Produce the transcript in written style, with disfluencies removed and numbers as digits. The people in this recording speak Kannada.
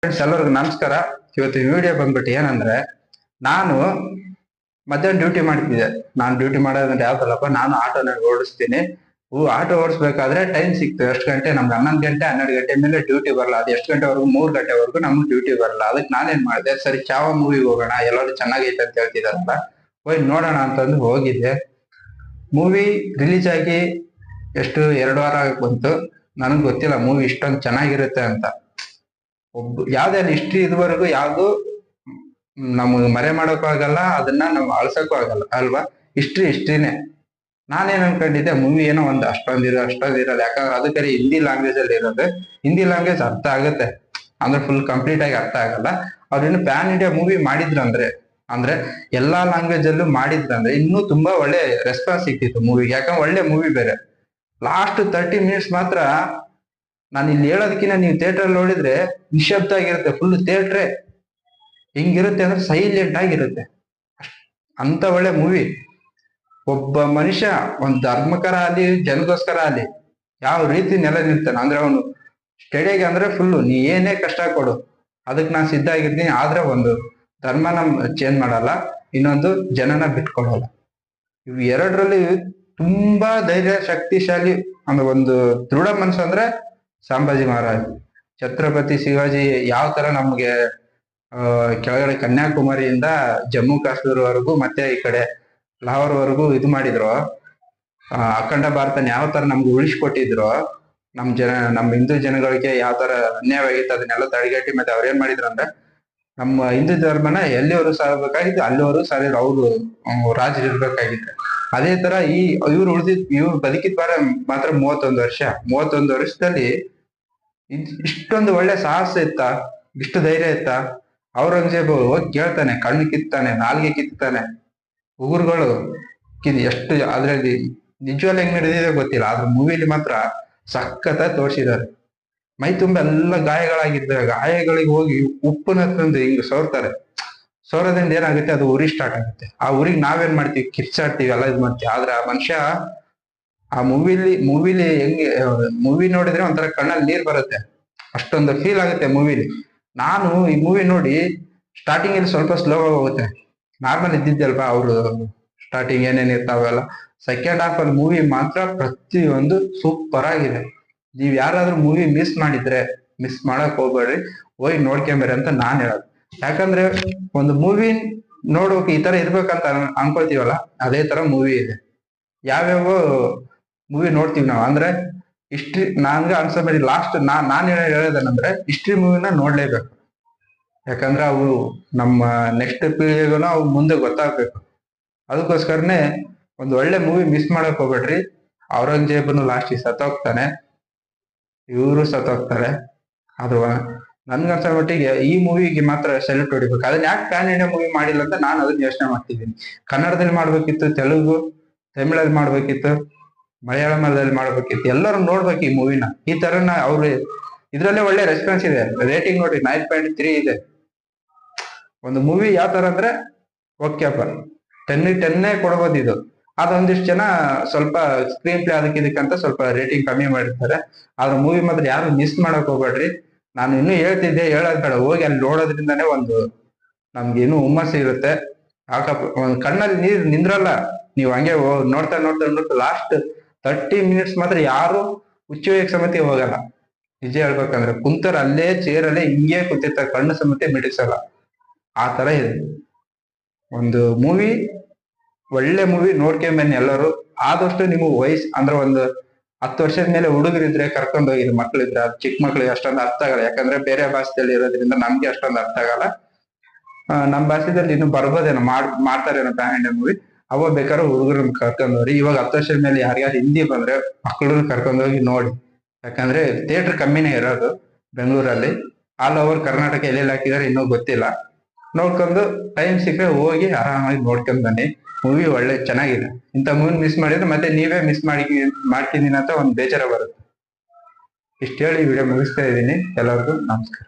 ಫ್ರೆಂಡ್ಸ್ ಎಲ್ಲರಿಗೂ ನಮಸ್ಕಾರ. ಇವತ್ತು ವಿಡಿಯೋ ಬಂದ್ಬಿಟ್ಟು ಏನಂದ್ರೆ, ನಾನು ಮಧ್ಯಾಹ್ನ ಡ್ಯೂಟಿ ಮಾಡ್ತಿದ್ದೆ. ನಾನು ಡ್ಯೂಟಿ ಮಾಡೋದಂದ್ರೆ ಯಾವ್ದಲ್ಲಪ್ಪ, ನಾನು ಆಟೋನ ಓಡಿಸ್ತೀನಿ. ಆಟೋ ಓಡಿಸ್ಬೇಕಾದ್ರೆ ಟೈಮ್ ಸಿಕ್ತು. ಎಷ್ಟು ಗಂಟೆ? ನಮ್ಗೆ 11 ಗಂಟೆ 12 ಗಂಟೆ ಮೇಲೆ ಡ್ಯೂಟಿ ಬರಲ್ಲ. ಅದು ಎಷ್ಟು ಗಂಟೆವರೆಗೂ? 3 ಗಂಟೆವರೆಗೂ ನಮ್ಗೆ ಡ್ಯೂಟಿ ಬರಲ್ಲ. ಅದಕ್ಕೆ ನಾನೇನ್ ಮಾಡಿದೆ, ಸರಿ ಚಾವ ಮೂವಿಗೆ ಹೋಗೋಣ, ಎಲ್ಲರೂ ಚೆನ್ನಾಗೈತೆ ಅಂತ ಹೇಳ್ತಿದಾರಲ್ಲ, ಹೋಗಿ ನೋಡೋಣ ಅಂತಂದು ಹೋಗಿದ್ದೆ. ಮೂವಿ ರಿಲೀಸ್ ಆಗಿ ಎಷ್ಟು 2 ವಾರ ಬಂತು. ನನಗೆ ಗೊತ್ತಿಲ್ಲ ಮೂವಿ ಇಷ್ಟೊಂದು ಚೆನ್ನಾಗಿರುತ್ತೆ ಅಂತ. ಯಾವ್ದೇ ಹಿಸ್ಟ್ರಿ ಇದುವರೆಗೂ ಯಾವ್ದು ನಮ್ಗೆ ಮರೆ ಮಾಡೋಕ್ಕೂ ಆಗಲ್ಲ, ಅದನ್ನ ನಾವು ಅಳ್ಸಕ್ಕೂ ಆಗಲ್ಲ ಅಲ್ವಾ. ಹಿಸ್ಟ್ರಿನೇ. ನಾನೇನ್ ಅನ್ಕೊಂಡಿದ್ದೆ, ಮೂವಿ ಏನೋ ಒಂದು ಅಷ್ಟೊಂದಿರಲ್ಲ. ಯಾಕಂದ್ರೆ ಅದಕ್ಕೆ ಹಿಂದಿ ಲ್ಯಾಂಗ್ವೇಜ್ ಅಲ್ಲಿ ಇರೋದು. ಹಿಂದಿ ಲ್ಯಾಂಗ್ವೇಜ್ ಅರ್ಥ ಆಗುತ್ತೆ, ಅಂದ್ರೆ ಫುಲ್ ಕಂಪ್ಲೀಟ್ ಆಗಿ ಅರ್ಥ ಆಗಲ್ಲ. ಅವ್ರೇನು ಪ್ಯಾನ್ ಇಂಡಿಯಾ ಮೂವಿ ಅಂದ್ರೆ ಎಲ್ಲಾ ಲ್ಯಾಂಗ್ವೇಜ್ ಅಲ್ಲೂ ಮಾಡಿದ್ರಂದ್ರೆ ಇನ್ನೂ ತುಂಬಾ ಒಳ್ಳೆ ರೆಸ್ಪಾನ್ಸ್ ಸಿಕ್ತಿತ್ತು ಮೂವಿಗೆ. ಯಾಕಂದ್ರೆ ಒಳ್ಳೆ ಮೂವಿ ಬೇರೆ. ಲಾಸ್ಟ್ 30 ಮಿನಿಟ್ಸ್ ಮಾತ್ರ ನಾನು ಇಲ್ಲಿ ಹೇಳೋದಕ್ಕಿಂತ ನೀವು ಥಿಯೇಟರ್ ಅಲ್ಲಿ ನೋಡಿದ್ರೆ ನಿಶಬ್ದ ಆಗಿರುತ್ತೆ. ಫುಲ್ ಥಿಯೇಟ್ರೆ ಹಿಂಗಿರುತ್ತೆ ಅಂದ್ರೆ ಸೈಲೆಂಟ್ ಆಗಿರುತ್ತೆ. ಅಂತ ಒಳ್ಳೆ ಮೂವಿ. ಒಬ್ಬ ಮನುಷ್ಯ ಒಂದ್ ಧರ್ಮಕರ ಅಲ್ಲಿ ಜನಗೋಸ್ಕರ ಅಲ್ಲಿ ಯಾವ ರೀತಿ ನೆಲೆ ನಿಲ್ತಾನೆ ಅಂದ್ರೆ, ಅವನು ಸ್ಟಡಿಗೆ ಅಂದ್ರೆ ಫುಲ್ಲು ನೀ ಏನೇ ಕಷ್ಟ ಕೊಡು ಅದಕ್ಕೆ ನಾನು ಸಿದ್ಧ ಆಗಿರ್ತೀನಿ. ಆದ್ರೆ ಒಂದು ಧರ್ಮನ ಚೇಂಜ್ ಮಾಡಲ್ಲ, ಇನ್ನೊಂದು ಜನನ ಬಿಟ್ಕೊಡಲ್ಲ. ಇವು ಎರಡರಲ್ಲಿ ತುಂಬಾ ಧೈರ್ಯ, ಶಕ್ತಿಶಾಲಿ ಅಂದ್ರೆ ಒಂದು ದೃಢ ಮನಸ್ಸು ಅಂದ್ರೆ ಸಂಭಾಜಿ ಮಹಾರಾಜ್. ಛತ್ರಪತಿ ಶಿವಾಜಿ ಯಾವ ತರ ನಮ್ಗೆ ಕೆಳಗಡೆ ಕನ್ಯಾಕುಮಾರಿಯಿಂದ ಜಮ್ಮು ಕಾಶ್ಮೀರವರೆಗೂ ಮತ್ತೆ ಈ ಕಡೆ ಲಾಹೋರ್ ವರೆಗೂ ಇದು ಮಾಡಿದ್ರು, ಅಖಂಡ ಭಾರತನ ಯಾವ ತರ ನಮ್ಗೆ ಉಳಿಸ್ಕೊಟ್ಟಿದ್ರು, ನಮ್ಮ ಹಿಂದೂ ಜನಗಳಿಗೆ ಯಾವ ತರ ಅನ್ಯಾಯವಾಗಿತ್ತು ಅದನ್ನೆಲ್ಲ ತಡೆಗಟ್ಟಿ ಮತ್ತೆ ಅವ್ರೇನ್ ಮಾಡಿದ್ರು ಅಂದ್ರೆ, ನಮ್ಮ ಹಿಂದೂ ಧರ್ಮನ ಎಲ್ಲಿವರು ಸಾಗಬೇಕಾಗಿತ್ತು ಅಲ್ಲಿವರು ಸಾಲಿದ್ರು. ಅವರು ರಾಜರು ಇರ್ಬೇಕಾಗಿತ್ತು. ಅದೇ ತರ ಇವ್ರು ಬದುಕಿದ ಮಾತ್ರ 31 ವರ್ಷದಲ್ಲಿ ಇಷ್ಟೊಂದು ಒಳ್ಳೆ ಸಾಹಸ ಇತ್ತ, ಇಷ್ಟು ಧೈರ್ಯ ಇತ್ತ. ಔರಂಗಜೇಬ್ ಹೋಗಿ ಕೇಳ್ತಾನೆ, ಕಣ್ಣು ಕಿತ್ತಾನೆ, ನಾಲ್ಗೆ ಕಿತ್ತಾನೆ, ಉಗುರುಗಳು ಎಷ್ಟು ಅದ್ರಲ್ಲಿ ನಿಜವಲ್ಲ ಹೆಂಗ್ ನಡೆದಿದೆ ಗೊತ್ತಿಲ್ಲ. ಆದ್ರೆ ಮೂವಿಲಿ ಮಾತ್ರ ಸಖತ್ತ ತೋರ್ಸಿದ್ದಾರೆ. ಮೈ ತುಂಬ ಎಲ್ಲ ಗಾಯಗಳಾಗಿದ್ದ ಗಾಯಗಳಿಗೆ ಹೋಗಿ ಉಪ್ಪನ್ನ ತಂದು ಹಿಂಗ್ ಸೋರೋದ್ರಿಂದ ಏನಾಗುತ್ತೆ, ಅದು ಉರಿ ಸ್ಟಾರ್ಟ್ ಆಗುತ್ತೆ. ಆ ಉರಿಗೆ ನಾವೇನ್ ಮಾಡ್ತೀವಿ, ಕಿರ್ಚಾಡ್ತೀವಿ, ಎಲ್ಲ ಇದು ಮಾಡ್ತೀವಿ. ಆದ್ರೆ ಆ ಮನುಷ್ಯ ಆ ಮೂವಿಲಿ ಮೂವಿ ನೋಡಿದ್ರೆ ಒಂಥರ ಕಣ್ಣಲ್ಲಿ ನೀರ್ ಬರುತ್ತೆ, ಅಷ್ಟೊಂದು ಫೀಲ್ ಆಗುತ್ತೆ ಮೂವಿಲಿ. ನಾನು ಈ ಮೂವಿ ನೋಡಿ ಸ್ಟಾರ್ಟಿಂಗ್ ಅಲ್ಲಿ ಸ್ವಲ್ಪ ಸ್ಲೋ ಹೋಗುತ್ತೆ. ನಾರ್ಮಲ್ ಇದ್ದಿದ್ದಲ್ವಾ ಅವ್ರು ಸ್ಟಾರ್ಟಿಂಗ್ ಏನೇನ್ ಇರ್ತಾವಲ್ಲ. ಸೆಕೆಂಡ್ ಹಾಫ್ ಅಲ್ಲಿ ಮೂವಿ ಮಾತ್ರ ಪ್ರತಿಯೊಂದು ಸೂಪರ್ ಆಗಿದೆ. ನೀವ್ ಯಾರಾದ್ರೂ ಮೂವಿ ಮಿಸ್ ಮಾಡಕ್ ಹೋಗ್ಬೇಡ್ರಿ, ಹೋಗಿ ನೋಡ್ಕೊಂಬೇರಿ ಅಂತ ನಾನ್ ಹೇಳೋದು. ಯಾಕಂದ್ರೆ ಒಂದು ಮೂವಿ ನೋಡೋಕೆ ಈ ತರ ಇರ್ಬೇಕಂತ ಅನ್ಕೊಳ್ತೀವಲ್ಲ, ಅದೇ ತರ ಮೂವಿ ಇದೆ. ಯಾವ್ಯಾವ ಮೂವಿ ನೋಡ್ತೀವಿ ನಾವು ಅಂದ್ರೆ ಹಿಸ್ಟ್ರಿ. ನನ್ಗೆ ಅನ್ಸಬೇಡಿ, ಲಾಸ್ಟ್ ನಾನ್ ಹೇಳೋದೇನಂದ್ರೆ ಹಿಸ್ಟ್ರಿ ಮೂವಿನ ನೋಡ್ಲೇಬೇಕು. ಯಾಕಂದ್ರೆ ಅವು ನಮ್ಮ ನೆಕ್ಸ್ಟ್ ಪೀಳಿಗೆಗೂ ಅವು ಮುಂದೆ ಗೊತ್ತಾಗ್ಬೇಕು. ಅದಕ್ಕೋಸ್ಕರನೇ ಒಂದು ಒಳ್ಳೆ ಮೂವಿ ಮಿಸ್ ಮಾಡಕ್ ಹೋಗ್ಬೇಡ್ರಿ. ಔರಂಗಜೇಬನು ಲಾಸ್ಟಿಗೆ ಸತ್ತೋಗ್ತಾನೆ, ಇವರು ಸತ್ತೋಗ್ತಾರೆ. ಅದು ನನ್ಗನ್ಸೋ ಮಟ್ಟಿಗೆ ಈ ಮೂವಿಗೆ ಮಾತ್ರ ಸೆಲ್ಯೂಟ್ ಹೊಡಿಬೇಕು. ಅದನ್ನ ಯಾಕೆ ಪ್ಯಾನ್ ಇಂಡಿಯಾ ಮೂವಿ ಮಾಡಿಲ್ಲ ಅಂತ ನಾನು ಅದನ್ನ ಯೋಚನೆ ಮಾಡ್ತಿದ್ದೀನಿ. ಕನ್ನಡದಲ್ಲಿ ಮಾಡ್ಬೇಕಿತ್ತು, ತೆಲುಗು ತಮಿಳಲ್ಲಿ ಮಾಡ್ಬೇಕಿತ್ತು, ಮಲಯಾಳಮದಲ್ಲಿ ಮಾಡ್ಬೇಕಿತ್ತು. ಎಲ್ಲರೂ ನೋಡ್ಬೇಕು ಈ ಮೂವಿನ. ಈ ತರನ ಅವ್ರು ಇದ್ರಲ್ಲೇ ಒಳ್ಳೆ ರೆಸ್ಪಾನ್ಸ್ ಇದೆ. ರೇಟಿಂಗ್ ನೋಡಿ 9.3 ಇದೆ. ಒಂದು ಮೂವಿ ಯಾವ ತರ ಅಂದ್ರೆ ಓಕೆಪ್ಪ, 10 ಕೊಡ್ಬೋದು ಇದು. ಅದೊಂದಿಷ್ಟು ಜನ ಸ್ವಲ್ಪ ಸ್ಕ್ರೀನ್ ಪ್ಲೇ ಇದಕ್ಕಂತ ಸ್ವಲ್ಪ ರೇಟಿಂಗ್ ಕಮ್ಮಿ ಮಾಡಿರ್ತಾರೆ. ಆದ್ರೆ ಮೂವಿ ಮಾತ್ರ ಯಾರು ಮಿಸ್ ಮಾಡಕ್ ಹೋಗ್ಬೇಡ್ರಿ. ನಾನು ಇನ್ನೂ ಹೇಳ್ತಿದ್ದೆ, ಹೇಳೋದ್ ಬೇಡ, ಹೋಗಿ ಅಲ್ಲಿ ನೋಡೋದ್ರಿಂದಾನೇ ಒಂದು ನಮ್ಗೆ ಇನ್ನೂ ಹುಮ್ಮಸ್ಸು ಇರುತ್ತೆ. ಒಂದ್ ಕಣ್ಣಲ್ಲಿ ನೀರ್ ನಿಂದ್ರಲ್ಲ. ನೀವು ಹಂಗೆ ನೋಡ್ತಾ ಲಾಸ್ಟ್ 30 ಮಿನಿಟ್ಸ್ ಮಾತ್ರ ಯಾರು ಹುಚ್ಚುವೆಕ್ ಸಮೇತ ಹೋಗಲ್ಲ. ನಿಜ ಹೇಳ್ಬೇಕಂದ್ರೆ ಕುಂತರ ಅಲ್ಲೇ ಚೇರಲ್ಲೇ ಹಿಂಗೆ ಕೂತಿರ್ತಾರೆ, ಕಣ್ಣು ಸಮೇತ ಮಿಡಿಸಲ್ಲ. ಆ ತರ ಇದೆ ಒಂದು ಮೂವಿ. ಒಳ್ಳೆ ಮೂವಿ ನೋಡ್ಕೊಂಬನ್ನಿ ಎಲ್ಲರೂ. ಆದಷ್ಟು ನಿಮಗೆ ಅಂದ್ರೆ ಒಂದು 10 ವರ್ಷದ ಮೇಲೆ ಹುಡುಗರಿದ್ರೆ ಕರ್ಕೊಂಡು ಹೋಗಿರಿ. ಮಕ್ಳಿದ್ರೆ, ಅದು ಚಿಕ್ಕ ಮಕ್ಳಿಗೆ ಅಷ್ಟೊಂದು ಅರ್ಥ ಆಗಲ್ಲ. ಯಾಕಂದ್ರೆ ಬೇರೆ ಭಾಷೆಯಲ್ಲಿ ಇರೋದ್ರಿಂದ ನಮ್ಗೆ ಅಷ್ಟೊಂದು ಅರ್ಥ ಆಗಲ್ಲ. ನಮ್ಮ ಭಾಷೆದಲ್ಲಿ ಇನ್ನು ಬರ್ಬೋದೇನೋ, ಮಾಡ್ತಾರೇನೋ ಪ್ಯಾನ್ ಇಂಡಿಯಾ ಮೂವಿ. ಅವ ಬೇಕಾದ್ರೆ ಹುಡುಗರನ್ನ ಕರ್ಕೊಂಡವ್ರಿ. ಇವಾಗ 10 ವರ್ಷದ ಮೇಲೆ ಯಾರ್ಯಾರು ಹಿಂದಿ ಬಂದ್ರೆ ಮಕ್ಕಳನ್ನ ಕರ್ಕೊಂಡೋಗಿ ನೋಡಿ. ಯಾಕಂದ್ರೆ ಥಿಯೇಟರ್ ಕಮ್ಮಿನೇ ಇರೋದು ಬೆಂಗಳೂರಲ್ಲಿ. ಆಲ್ ಓವರ್ ಕರ್ನಾಟಕ ಎಲ್ಲೆಲ್ಲಿ ಹಾಕಿದಾರೆ ಇನ್ನೂ ಗೊತ್ತಿಲ್ಲ. ನೋಡ್ಕೊಂಡು ಟೈಮ್ ಸಿಕ್ಕರೆ ಹೋಗಿ ಆರಾಮಾಗಿ ನೋಡ್ಕೊಂಡ್ ಬನ್ನಿ. ಮೂವಿ ಒಳ್ಳೆ ಚೆನ್ನಾಗಿದೆ. ಇಂಥ ಮೂವಿ ಮಿಸ್ ಮಾಡಿದ್ರೆ ಮತ್ತೆ ನೀವೇ ಮಿಸ್ ಮಾಡ್ತಿದ್ದೀನಿ ಅಂತ ಒಂದು ಬೇಜಾರ ಬರುತ್ತೆ. ಇಷ್ಟು ಹೇಳಿ ವಿಡಿಯೋ ಮುಗಿಸ್ತಾ ಇದ್ದೀನಿ. ಎಲ್ಲರಿಗೂ ನಮಸ್ಕಾರ.